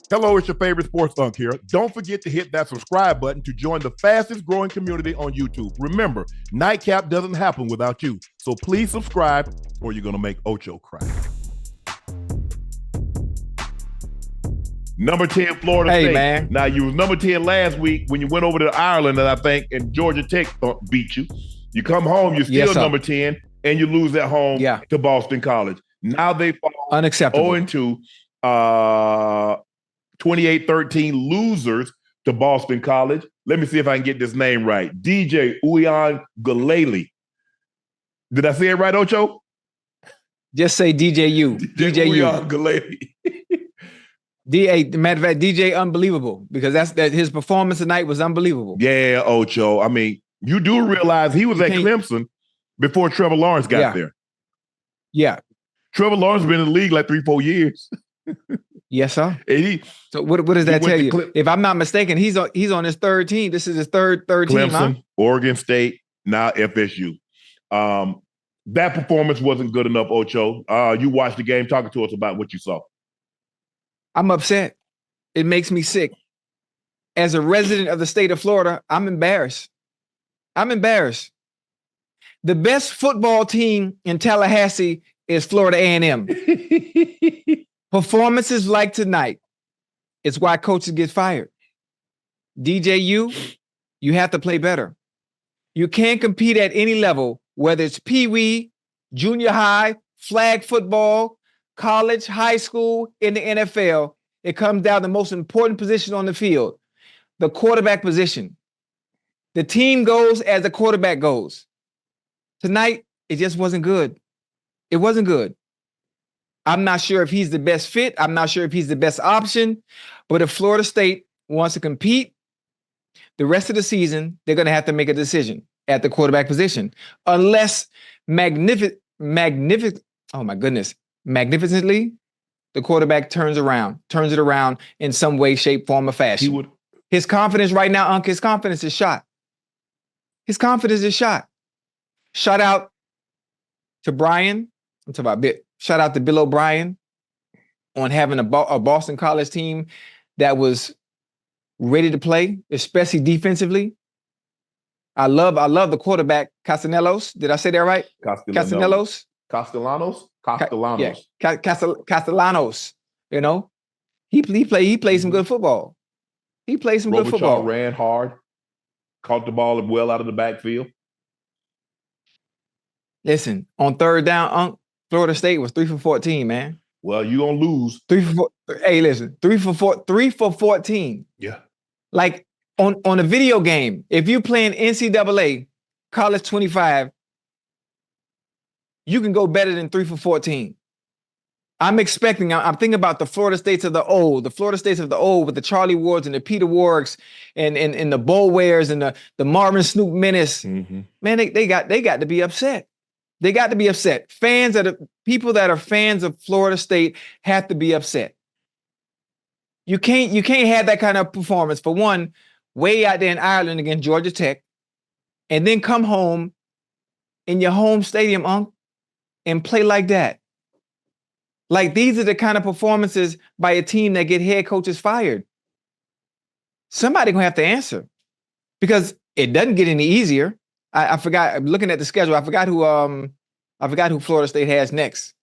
Hello, it's your favorite sports Unc here. Don't forget to hit that subscribe button to join the fastest growing community on YouTube. Remember, Nightcap doesn't happen without you. So please subscribe or you're going to make Ocho cry. Number 10, Florida State. Man. Now, you was number 10 last week when you went over to Ireland, and I think, and Georgia Tech beat you. You come home, you're still number 10, and you lose at home to Boston College. Now they fall unacceptable 0-2, 28-13 losers to Boston College. Let me see if I can get this name right. DJ Uiagalelei. Did I say it right, Ocho? Just say DJ U. DJ Uiagalelei. Matter of fact, DJ Unbelievable, because that his performance tonight was unbelievable. Yeah, Ocho. I mean, you do realize he was at Clemson before Trevor Lawrence got there. Yeah. Trevor Lawrence been in the league like 3-4 years. Yes, sir. So what does that tell you? If I'm not mistaken, he's on his third team. This is his third team. Clemson, Oregon State, now FSU. That performance wasn't good enough, Ocho. You watched the game. Talking to us about what you saw. I'm upset. It makes me sick. As a resident of the state of Florida, I'm embarrassed. The best football team in Tallahassee is Florida A&M. Performances like tonight is why coaches get fired. DJ you have to play better. You can't compete at any level, whether it's Pee-wee, junior high, flag football, college, high school, in the NFL. It comes down to the most important position on the field, the quarterback position. The team goes as the quarterback goes. Tonight, it just wasn't good. It wasn't good. I'm not sure if he's the best fit. I'm not sure if he's the best option. But if Florida State wants to compete the rest of the season, they're going to have to make a decision at the quarterback position. Unless magnificently, the quarterback turns it around in some way, shape, form, or fashion. His confidence right now, Unc, his confidence is shot. Shout out to Brian. I'm talking about shout out to Bill O'Brien on having a Boston College team that was ready to play, especially defensively. I love the quarterback, Castellanos. Did I say that right? Castellanos. Castellanos. You know, he played some good football. He played some good football. Ran hard, caught the ball well out of the backfield. Listen, on third down, Unc, Florida State was 3 for 14, man. Well, you gonna lose. 3 for 4. Hey, listen, 3 for 14. Yeah. Like on a video game, if you playing NCAA college 25, you can go better than 3 for 14. I'm thinking about the Florida States of the old with the Charlie Wards and the Peter Warwicks and the Bowares and the Marvin Snoop Menace. Mm-hmm. Man, they got to be upset. They got to be upset. People that are fans of Florida State have to be upset. You can't have that kind of performance, for one, way out there in Ireland against Georgia Tech, and then come home in your home stadium, Unc, and play like that. Like, these are the kind of performances by a team that get head coaches fired. Somebody gonna have to answer, because it doesn't get any easier. I forgot. I'm looking at the schedule. I forgot who Florida State has next.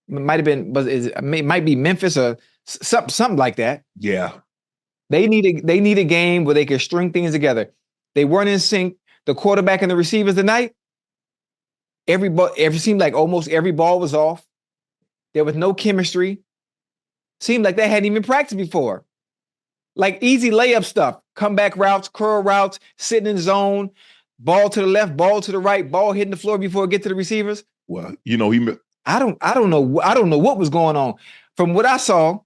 It might be Memphis or something like that. Yeah. They need a game where they can string things together. They weren't in sync. The quarterback and the receivers tonight, seemed like almost every ball was off. There was no chemistry. Seemed like they hadn't even practiced before. Like easy layup stuff, comeback routes, curl routes, sitting in zone, ball to the left, ball to the right, ball hitting the floor before it get to the receivers. Well, you know, I don't know what was going on. From what I saw,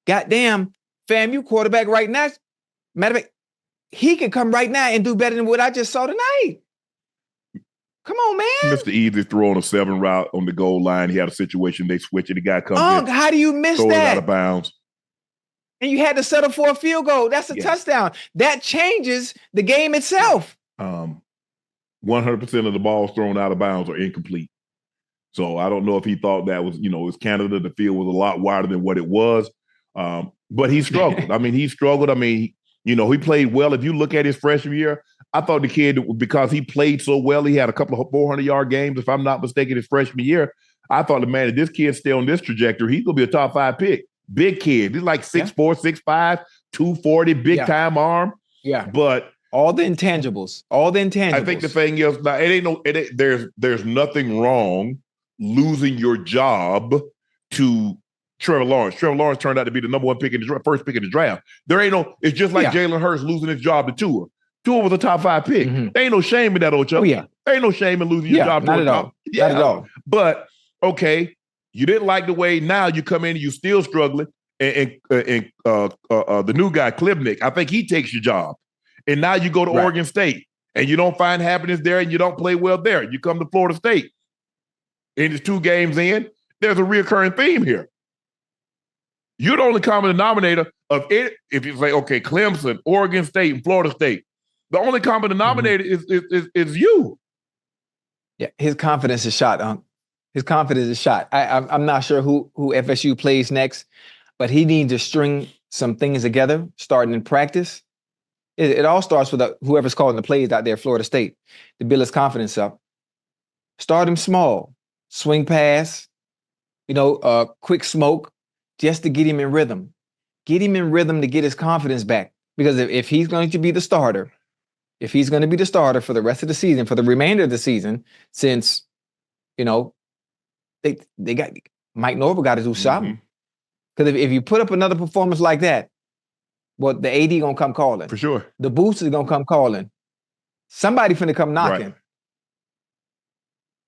goddamn, FAMU quarterback right now, matter of fact, he could come right now and do better than what I just saw tonight. Come on, man. Mr. Easy throwing a 7 route on the goal line. He had a situation, they switch it, the guy comes in. How do you miss that? Throw it out of bounds. And you had to settle for a field goal. That's a touchdown. That changes the game itself. 100% of the balls thrown out of bounds are incomplete. So I don't know if he thought that was, it was Canada. The field was a lot wider than what it was. But he struggled. I mean, he struggled. I mean, you know, he played well. If you look at his freshman year, I thought the kid, because he played so well, he had a couple of 400-yard games, if I'm not mistaken, his freshman year. I thought, man, if this kid stay on this trajectory, he's going to be a top 5 pick. Big kid. He's like 6'4", 6'5", 240, big time arm. Yeah. But all the intangibles. I think the thing is, now there's nothing wrong losing your job to Trevor Lawrence. Trevor Lawrence turned out to be the number 1 pick in the first pick in the draft. There ain't no, it's just like Jalen Hurts losing his job to Tua. Tua was a top 5 pick. There ain't no shame in that, Ocho. Oh, yeah. There ain't no shame in losing your job to a top. Not at all. But okay, you didn't like the way now you come in and you still struggling. And the new guy, Klibnik, I think he takes your job. And now you go to Oregon State and you don't find happiness there and you don't play well there. You come to Florida State. And it's 2 games in, there's a reoccurring theme here. You're the only common denominator of it. If you say, okay, Clemson, Oregon State, and Florida State, the only common denominator is you. Yeah, his confidence is shot, Unc. His confidence is shot. I'm not sure who FSU plays next, but he needs to string some things together, starting in practice. It all starts with whoever's calling the plays out there at Florida State to build his confidence up. Start him small, swing pass, quick smoke, just to get him in rhythm. Get him in rhythm to get his confidence back. Because if he's going to be the starter, for the rest of the season, for the remainder of the season, since, they got Mike Norvell got to do something. Because if you put up another performance like that, well, the AD gonna come calling. For sure. The boost is gonna come calling. Somebody finna come knocking.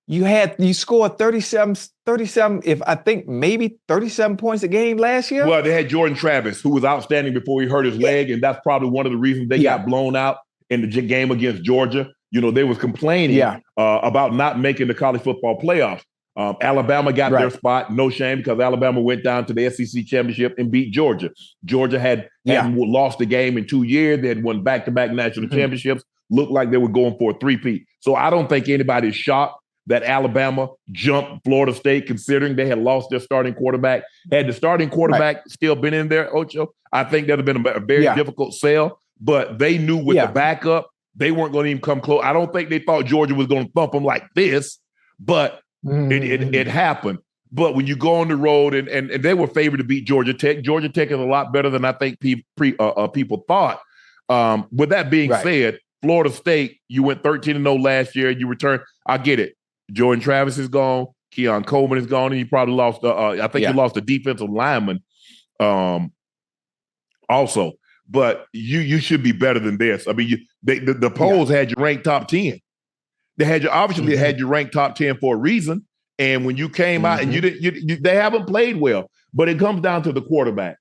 Right. You scored 37, if I think maybe 37 points a game last year. Well, they had Jordan Travis, who was outstanding before he hurt his leg, and that's probably one of the reasons they got blown out in the game against Georgia. They was complaining about not making the college football playoffs. Alabama got their spot, no shame, because Alabama went down to the SEC championship and beat Georgia. Georgia hadn't lost a game in 2 years. They had won back-to-back national championships. Looked like they were going for a three-peat. So I don't think anybody's shocked that Alabama jumped Florida State, considering they had lost their starting quarterback. Had the starting quarterback still been in there, Ocho, I think that would have been a very difficult sell. But they knew with the backup, they weren't going to even come close. I don't think they thought Georgia was going to thump them like this, but it happened. But when you go on the road, and they were favored to beat Georgia Tech. Georgia Tech is a lot better than I think people thought. With that being said, Florida State, you went 13-0 last year. You returned. I get it. Jordan Travis is gone. Keon Coleman is gone, and you probably lost. I think you lost a defensive lineman, also. But you should be better than this. I mean, the polls had you ranked top 10. They had you obviously had you ranked top 10 for a reason. And when you came out and they haven't played well, but it comes down to the quarterback.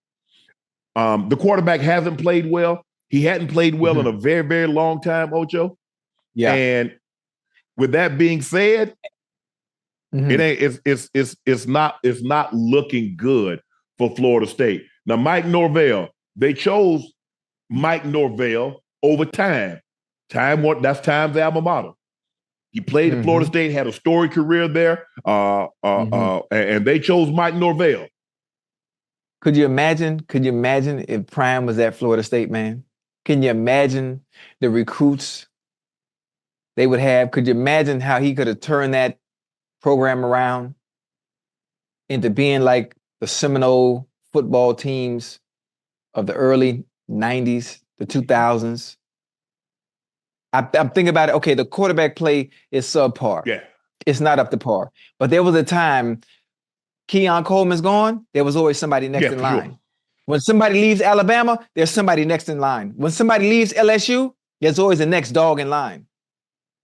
The quarterback hasn't played well. He hadn't played well in a very, very long time, Ocho. Yeah. And with that being said, it's not looking good for Florida State. Now, Mike Norvell, they chose Mike Norvell over Time. That's Time's alma mater. He played at Florida State, had a storied career there, and they chose Mike Norvell. Could you imagine if Prime was at Florida State, man? Can you imagine the recruits they would have? Could you imagine how he could have turned that program around into being like the Seminole football teams of the early 90s, the 2000s? I'm thinking about it. Okay, the quarterback play is subpar. Yeah. It's not up to par. But there was a time Keon Coleman's gone, there was always somebody next in line. Sure. When somebody leaves Alabama, there's somebody next in line. When somebody leaves LSU, there's always the next dog in line.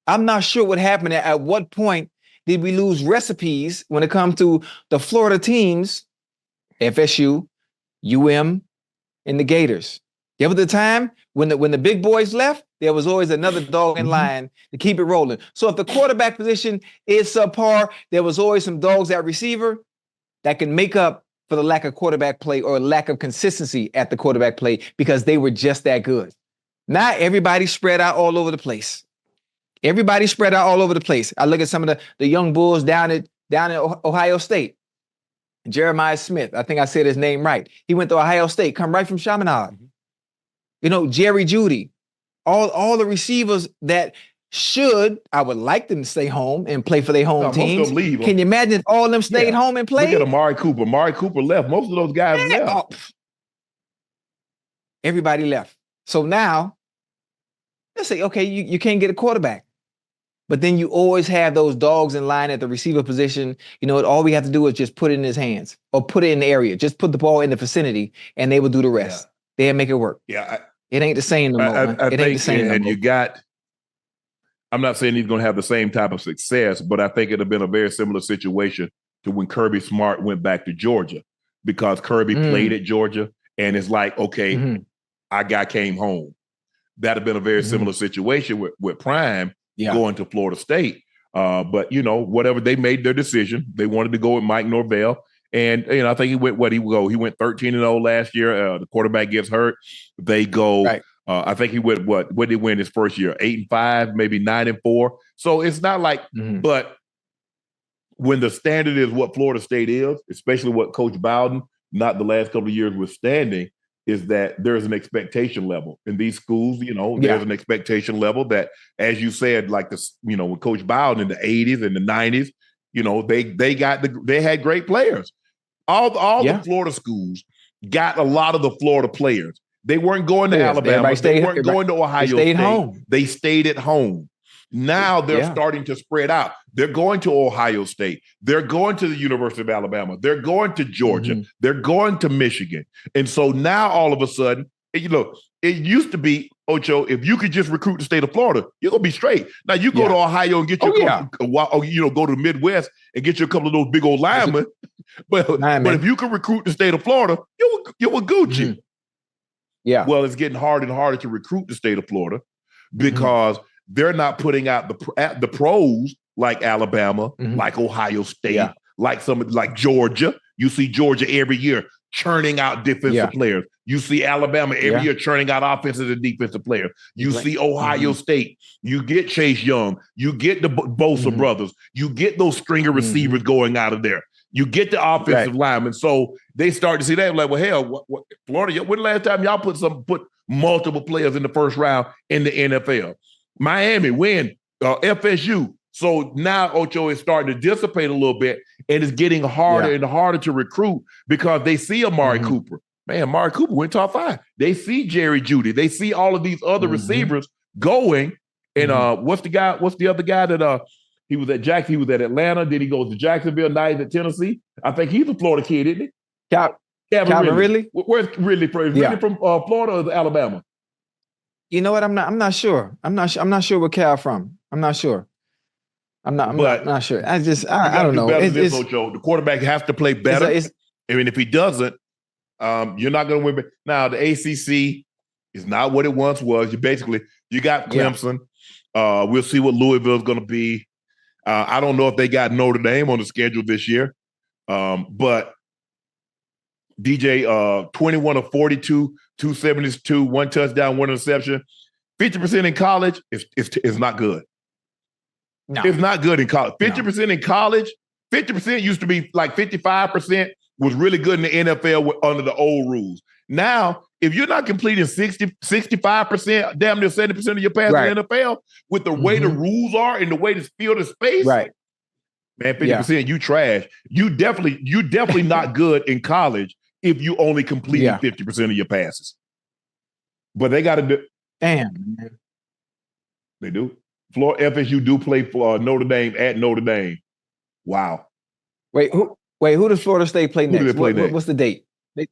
I'm not sure what happened. At what point did we lose recipes when it comes to the Florida teams, FSU, UM, and the Gators? There was a time when the big boys left, there was always another dog in line to keep it rolling. So if the quarterback position is subpar, there was always some dogs at receiver that can make up for the lack of quarterback play or lack of consistency at the quarterback play because they were just that good. Now everybody spread out all over the place. I look at some of the young bulls down at Ohio State. Jeremiah Smith. I think I said his name right. He went to Ohio State, come right from Chaminade. Mhm. You know, Jerry Jeudy. All the receivers that I would like them to stay home and play for their home No, most of teams. them leave. Can you imagine if all of them stayed home and played? Look at Amari Cooper. Amari Cooper left. Most of those guys left. Oh, everybody left. So now, let's say, okay, you can't get a quarterback. But then you always have those dogs in line at the receiver position. You know, all we have to do is just put it in his hands or put it in the area. Just put the ball in the vicinity and they will do the rest. They'll make it work. Yeah. It ain't the same no more. It ain't the same no more. I'm not saying he's going to have the same type of success, but I think it'd have been a very similar situation to when Kirby Smart went back to Georgia, because Kirby played at Georgia and it's like, okay, came home. That'd have been a very similar situation with Prime going to Florida State. But, you know, whatever, they made their decision. They wanted to go with Mike Norvell. And, you know, I think he went 13-0 last year. The quarterback gets hurt. They go, I think he went, what did he win his first year? 8-5, maybe 9-4. So it's not like, but when the standard is what Florida State is, especially what Coach Bowden, not the last couple of years withstanding, is that there's an expectation level in these schools. You know, there's an expectation level that, as you said, like this, you know, with Coach Bowden in the 80s and the 90s, you know, they had great players. All the Florida schools got a lot of the Florida players. They weren't going to Alabama. They weren't going to Ohio State. Home. They stayed at home. Now they're starting to spread out. They're going to Ohio State. They're going to the University of Alabama. They're going to Georgia. They're going to Michigan. And so now all of a sudden, you know, it used to be, Ocho, if you could just recruit the state of Florida, you're going to be straight. Now you go to Ohio and get your go to the Midwest and get you a couple of those big old linemen. But if you can recruit the state of Florida, you were Gucci. Yeah. Well, it's getting harder and harder to recruit the state of Florida because they're not putting out the pros like Alabama, like Ohio State, like Georgia. You see Georgia every year churning out defensive players. You see Alabama every year churning out offensive and defensive players. You see Ohio State. You get Chase Young. You get the Bosa brothers. You get those stringer receivers going out of there. You get the offensive linemen. So they start to see that like, well, hell, what Florida, when the last time y'all put multiple players in the first round in the NFL? Miami win, FSU. So now Ocho is starting to dissipate a little bit and it's getting harder and harder to recruit because they see Amari Cooper. Man, Amari Cooper went top 5. They see Jerry Jeudy. They see all of these other receivers going. And what's the other guy that he was at Jackson? He was at Atlanta. Then he goes to Jacksonville. Now he's at Tennessee. I think he's a Florida kid, isn't he? Calvin Ridley? Where's Ridley from? Ridley from Florida or Alabama? You know what? I'm not sure. I'm not sure where Cal from. I'm not sure. I'm not sure. I don't know. The quarterback has to play better. I mean, if he doesn't, you're not going to win. Now, the ACC is not what it once was. You got Clemson. We'll see what Louisville is going to be. I don't know if they got Notre Dame on the schedule this year. But DJ, 21 of 42, 272, 1 touchdown, 1 interception. 50% in college is not good. No. It's not good in college. 50% in college, 50% used to be like 55% was really good in the NFL under the old rules. Now, if you're not completing 65%, damn near 70% of your passes in the NFL, with the way the rules are and the way the field is spaced, man, 50%, you trash. You definitely not good in college if you only complete 50% of your passes. But they got to do. Damn, man. They do. FSU do play for Notre Dame at Notre Dame. Wow. Wait, who does Florida State play next? Who do they play next? What's the date?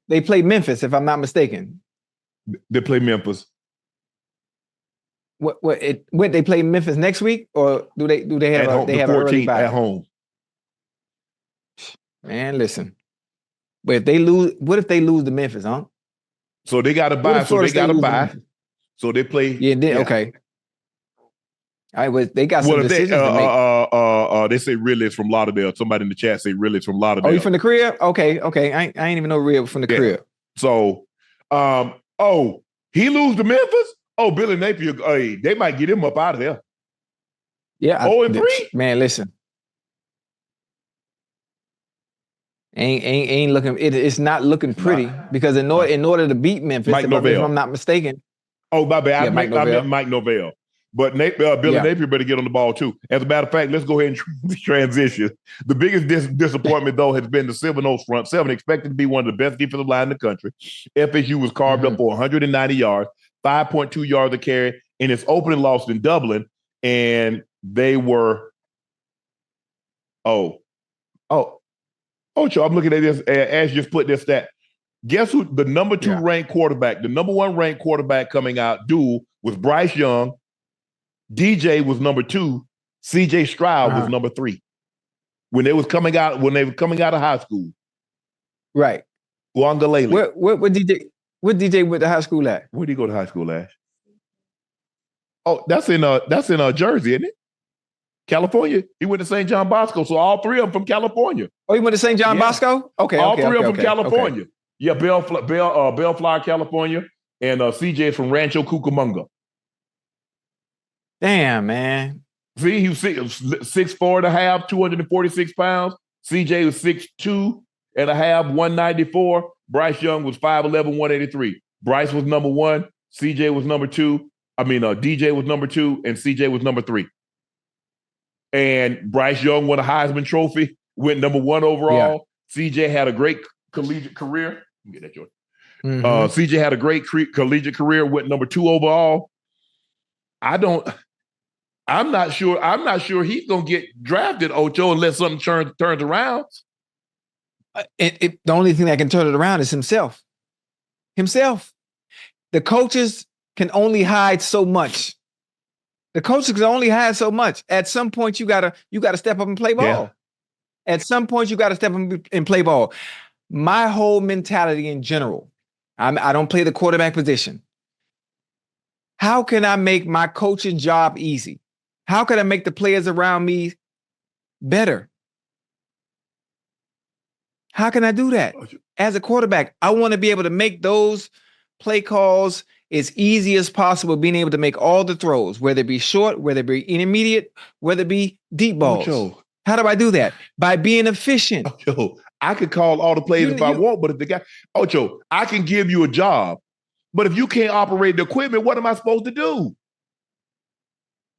They play Memphis, if I'm not mistaken. They play Memphis. What they play Memphis next week, or do they have the 14th at home? Man, listen. But if they lose, what if they lose to Memphis, huh? So they got to buy. So they play. Okay. All right, well, they got some decisions to make. They say Ridley's from Lauderdale. Somebody in the chat say Ridley's from Lauderdale. Oh, you from the crib? Okay. I ain't even know Ridley was from the crib. So, he lose to Memphis? Oh, Billy Napier, they might get him up out of there. Yeah. 0-3? Man, listen. Ain't looking. It's not looking pretty because in order to beat Memphis, Mike if Norvell. I'm not mistaken. Oh, my bad. Yeah, I meant Mike Norvell. But Billy Napier better get on the ball too. As a matter of fact, let's go ahead and transition. The biggest disappointment, though, has been the Seminoles front seven, expected to be one of the best defensive line in the country. FSU was carved up for 190 yards, 5.2 yards a carry in its opening loss in Dublin, and they were Ocho, I'm looking at this. Ash just put this stat. Guess who the number 2 ranked quarterback, the number 1 ranked quarterback coming out duel was Bryce Young. DJ was number 2. CJ Stroud was number 3. When they were coming out of high school. Right. Uiagalelei. What DJ went to high school at? Where did he go to high school at? Oh, that's in Jersey, isn't it? California. He went to St. John Bosco. So all 3 of them from California. Oh, he went to St. John Bosco? Okay. All 3 of them from California. Okay. Yeah, Bellflower, California, and CJ is from Rancho Cucamonga. Damn, man. See, he was 6'4" and a half, 246 pounds. CJ was 6'2" and a half, 194. Bryce Young was 5'11", 183. Bryce was number 1. CJ was number 2. DJ was number 2, and CJ was number 3. And Bryce Young won a Heisman Trophy, went number 1 overall. Yeah. CJ had a great collegiate career. Get that, Jordan. CJ had a great collegiate career, went number 2 overall. I'm not sure he's gonna get drafted, Ocho, unless something turns around. The only thing that can turn it around is himself. The coaches can only hide so much. At some point, you gotta step up and play ball. Yeah. At some point, you gotta step up and play ball. My whole mentality in general, I don't play the quarterback position. How can I make my coaching job easy? How can I make the players around me better? How can I do that? As a quarterback, I want to be able to make those play calls as easy as possible, being able to make all the throws, whether it be short, whether it be intermediate, whether it be deep balls. Ocho. How do I do that? By being efficient. Ocho, I could call all the plays if I want, but if the guy, Ocho, I can give you a job, but if you can't operate the equipment, what am I supposed to do?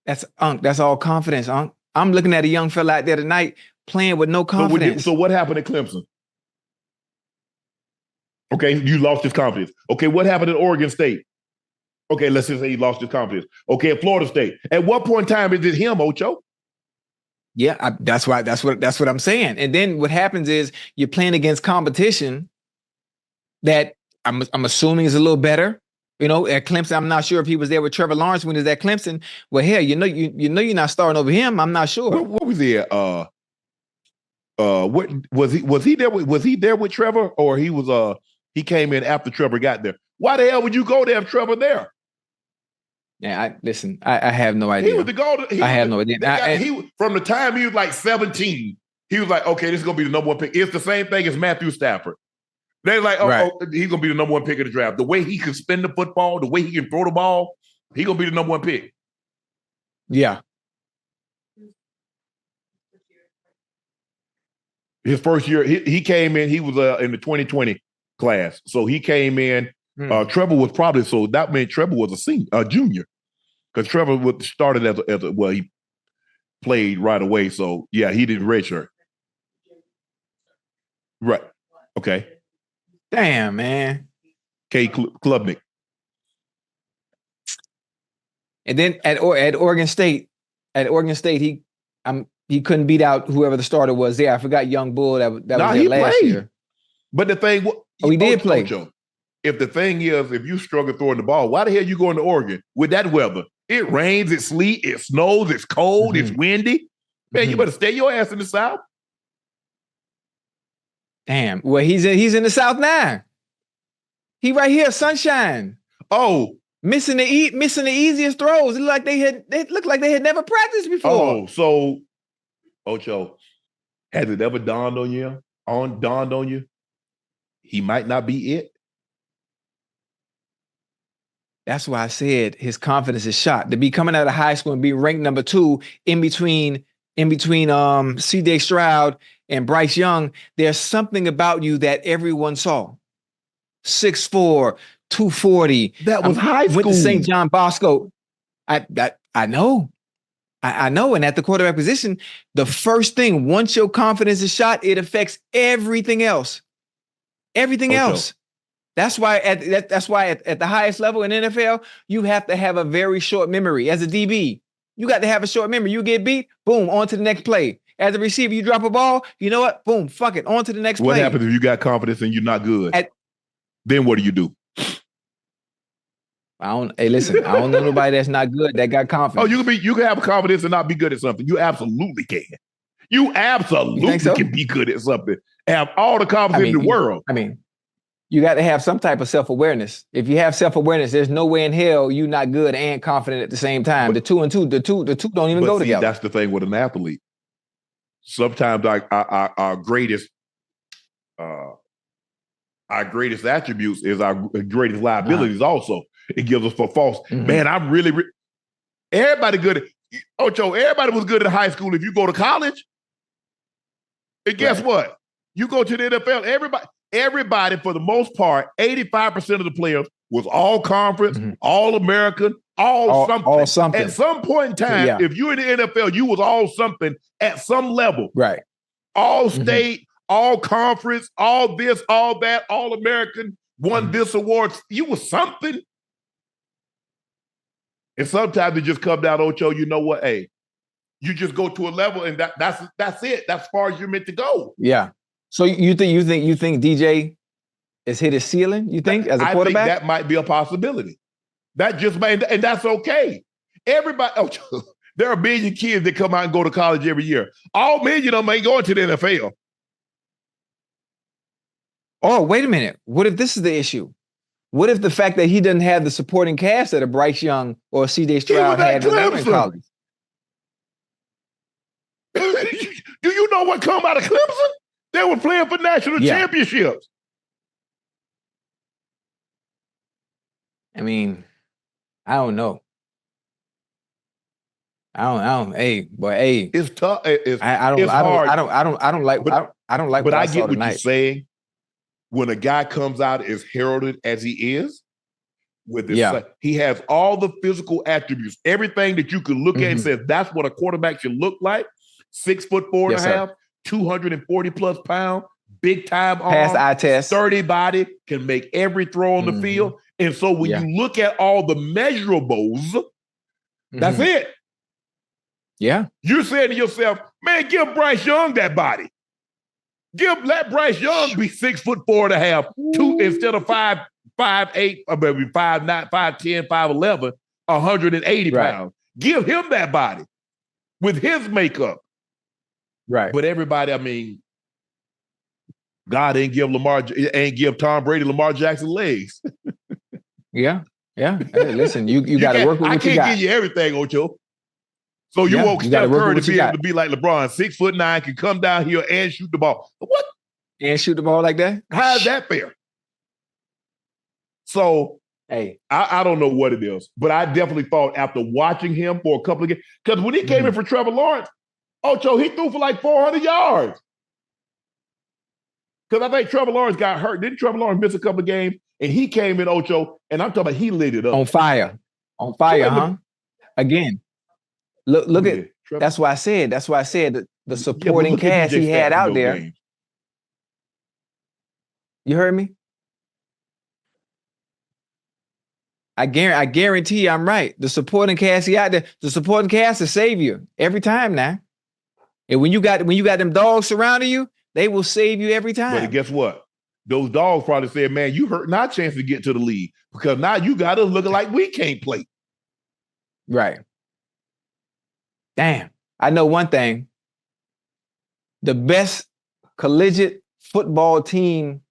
That's Unc. That's all confidence, Unc. I'm looking at a young fella out there tonight playing with no confidence. So what happened at Clemson? Okay, you lost his confidence. Okay, what happened at Oregon State? Okay, let's just say he lost his confidence. Okay, at Florida State. At what point in time is it him, Ocho? Yeah, that's what I'm saying. And then what happens is you're playing against competition that I'm assuming is a little better. You know, at Clemson, I'm not sure if he was there with Trevor Lawrence when he was at Clemson. Well, hell, you know you're not starting over him. I'm not sure. What was he at? What was he there with? Was he there with Trevor, or he came in after Trevor got there? Why the hell would you go there if Trevor there? Yeah, I have no idea. He was the goal. I have no idea. From the time he was like 17, he was like, okay, this is gonna be the number 1 pick. It's the same thing as Matthew Stafford. They're like, he's gonna be the number 1 pick of the draft. The way he can spin the football, the way he can throw the ball, he's gonna be the number 1 pick. Yeah. His first year, he came in. He was in the 2020 class, so he came in. Trevor was probably that meant Trevor was a junior, because Trevor started as a he played right away. So yeah, he didn't redshirt. Right. Okay. Damn, man. K. Klubnik. And then at Oregon State, he couldn't beat out whoever the starter was there. I forgot Young Bull that was there last year. But the thing, he did play. Ocho, if the thing is, if you struggle throwing the ball, why the hell you going to Oregon with that weather? It rains, it sleet, it snows, it's cold, it's windy. Man, you better stay your ass in the South. Damn. Well, he's in the South now. He right here, sunshine. Oh, missing the easiest throws. It looked like they had never practiced before. Oh, so Ocho, has it ever dawned on you? He might not be it. That's why I said his confidence is shot. To be coming out of high school and be ranked number 2 in between CJ Stroud and Bryce Young, there's something about you that everyone saw. 6'4", 240. That was high school. Went to St. John Bosco. I know. I know. And at the quarterback position, the first thing, once your confidence is shot, it affects everything else. Everything else. That's why at the highest level in NFL, you have to have a very short memory. As a DB, you got to have a short memory. You get beat, boom, on to the next play. As a receiver, you drop a ball, you know what? Boom, fuck it, on to the next play. What happens if you got confidence and you're not good? Then what do? Hey, listen, I don't know nobody that's not good that got confidence. Oh, you can have confidence and not be good at something. You absolutely can. You absolutely can be good at something. Have all the confidence in the world. You got to have some type of self-awareness. If you have self-awareness, there's no way in hell you're not good and confident at the same time. The two don't even go together. That's the thing with an athlete. Sometimes our greatest attributes is our greatest liabilities also. It gives us for false. Man, I'm really everybody good at Ocho, everybody was good at high school. If you go to college, and guess what? You go to the NFL, everybody for the most part, 85% of the players was all conference, all American, all something. At some point in time, if you're in the NFL, you was all something at some level. Right. All state, all conference, all this, all that, all American, won this award. You was something. And sometimes it just comes down, Ocho, you know what? Hey, you just go to a level and that's it. That's as far as you're meant to go. Yeah. So you think DJ has hit his ceiling, you think, as a quarterback? I think that might be a possibility. That just might, and that's okay. Everybody, there are a million kids that come out and go to college every year. All million of them ain't going to the NFL. Oh, wait a minute. What if this is the issue? What if the fact that he doesn't have the supporting cast that a Bryce Young or a C.J. Stroud had when they were in college? Do you know what come out of Clemson? They were playing for national championships. I mean, I don't know. I don't. Hey, it's tough. It's hard. I don't like. But I get what you're saying. When a guy comes out as heralded as he is, with this, he has all the physical attributes, everything that you can look at and say that's what a quarterback should look like. 6'4.5", 240 plus pounds, big time arm, pass eye test, sturdy body, can make every throw on the field. And so when you look at all the measurables, that's it. Yeah. You're saying to yourself, man, give Bryce Young that body. Let Bryce Young be 6'4.5", 2 instead of 5'8", or maybe 5'9", 5'10", 5'11", 180 pounds. Give him that body with his makeup. Right. But everybody, I mean, God ain't give Tom Brady, Lamar Jackson legs. Yeah. Hey, listen, you got to work with what you got. I can't give you everything, Ocho. So you want Steph Curry to be able to be like LeBron, 6'9", can come down here and shoot the ball. What? And shoot the ball like that? How is that fair? So, hey, I don't know what it is, but I definitely thought after watching him for a couple of games, because when he came in for Trevor Lawrence, Ocho, he threw for like 400 yards. Because I think Trevor Lawrence got hurt. Didn't Trevor Lawrence miss a couple of games? And he came in, Ocho, and I'm talking about he lit it up. On fire, huh? Again. Look at Trevor. That's why I said the supporting cast he had out there. Games. You heard me? I guarantee you I'm right. The supporting cast he out there, the supporting cast will save you every time now. And when you got them dogs surrounding you, they will save you every time. But guess what? Those dogs probably said, man, you hurting our chance to get to the league because now you got us looking like we can't play. Right. Damn. I know one thing. The best collegiate football team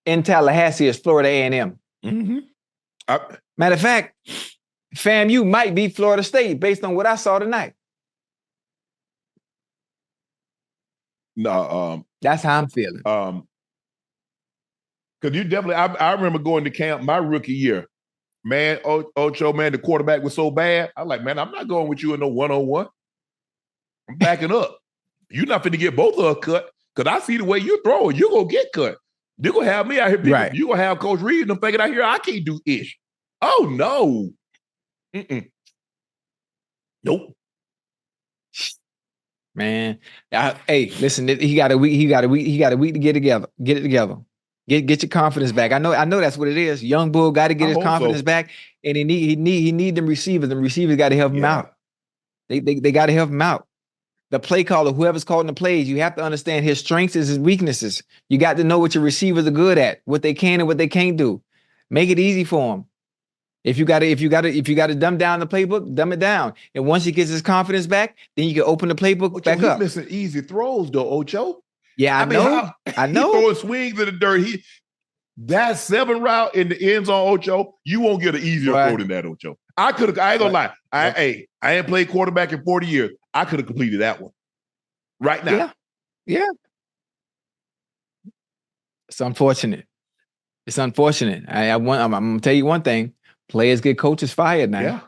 in Tallahassee is Florida A&M. Matter of fact, FAMU might beat Florida State based on what I saw tonight. No, that's how I'm feeling. Because you definitely, I remember going to camp my rookie year. Man, Ocho, man, the quarterback was so bad. I was like, man, I'm not going with you in no one-on-one. I'm backing up. You're not finna get both of us cut Because I see the way you throw it, you're going to get cut. You're going to have me out here. People, Right. you're going to have Coach Reed and them thinking out here, I can't do ish. Oh, no. Nope. Man, hey, listen, he got a week to get together. Get it together. Get your confidence back. I know that's what it is. Young bull got to get his confidence back, and he need them receivers. Them receivers got to help him out. They got to help him out. The play caller, whoever's calling the plays, you have to understand his strengths and his weaknesses. You got to know what your receivers are good at, what they can and what they can't do. Make it easy for him. If you got to dumb down the playbook, dumb it down. And once he gets his confidence back, then you can open the playbook back up. He's missing easy throws though, Ocho. Yeah, I know. He throwing swings in the dirt. That 7 route in the end zone, Ocho, you won't get an easier throw than that, Ocho. I ain't gonna lie. I ain't played quarterback in 40 years. I could have completed that one right now. Yeah. It's unfortunate. I'm gonna tell you one thing. Players get coaches fired now. Yeah.